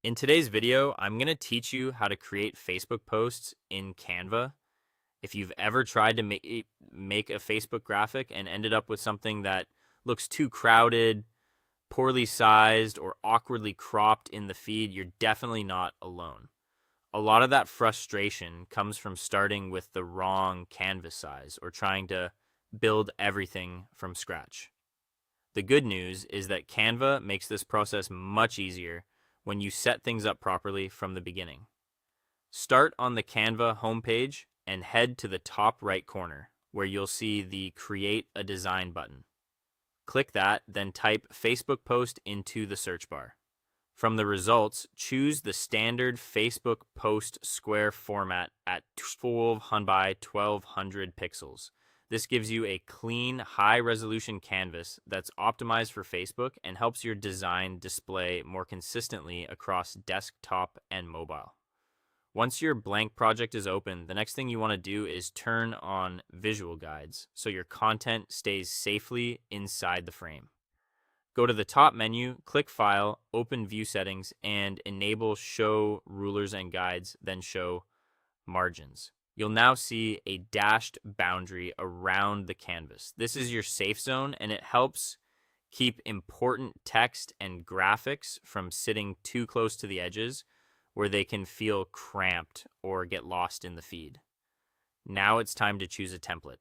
In today's video, I'm going to teach you how to create Facebook posts in Canva. If you've ever tried to make a Facebook graphic and ended up with something that looks too crowded, poorly sized, or awkwardly cropped in the feed, you're definitely not alone. A lot of that frustration comes from starting with the wrong canvas size or trying to build everything from scratch. The good news is that Canva makes this process much easier when you set things up properly from the beginning. Start on the Canva homepage and head to the top right corner where you'll see the Create a Design button. Click that, then type Facebook post into the search bar. From the results, choose the standard Facebook post square format at 1200 by 1200 pixels. This gives you a clean, high-resolution canvas that's optimized for Facebook and helps your design display more consistently across desktop and mobile. Once your blank project is open, the next thing you want to do is turn on visual guides so your content stays safely inside the frame. Go to the top menu, click File, open View Settings, and enable Show Rulers and Guides, then Show Margins. You'll now see a dashed boundary around the canvas. This is your safe zone, and it helps keep important text and graphics from sitting too close to the edges where they can feel cramped or get lost in the feed. Now it's time to choose a template.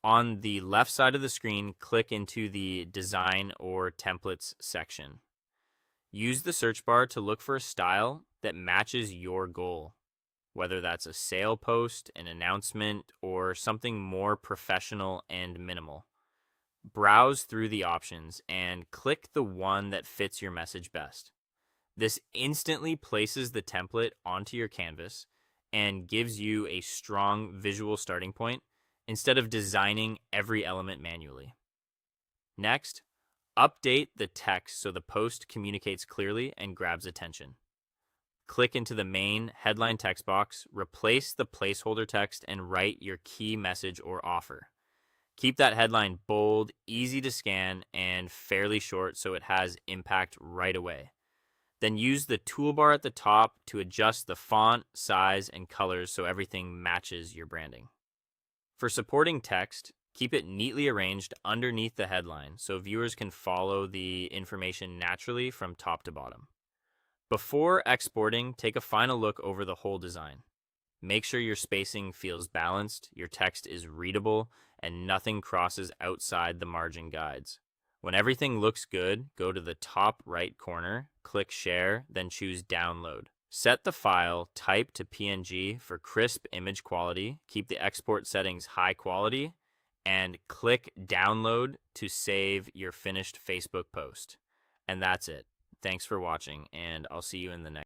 On the left side of the screen, click into the Design or Templates section. Use the search bar to look for a style that matches your goal, whether that's a sale post, an announcement, or something more professional and minimal. Browse through the options and click the one that fits your message best. This instantly places the template onto your canvas and gives you a strong visual starting point instead of designing every element manually. Next, update the text so the post communicates clearly and grabs attention. Click into the main headline text box, replace the placeholder text, and write your key message or offer. Keep that headline bold, easy to scan, and fairly short so it has impact right away. Then use the toolbar at the top to adjust the font, size, and colors so everything matches your branding. For supporting text, keep it neatly arranged underneath the headline so viewers can follow the information naturally from top to bottom. Before exporting, take a final look over the whole design. Make sure your spacing feels balanced, your text is readable, and nothing crosses outside the margin guides. When everything looks good, go to the top right corner, click Share, then choose Download. Set the file type to PNG for crisp image quality, keep the export settings high quality, and click Download to save your finished Facebook post. And that's it. Thanks for watching, and I'll see you in the next.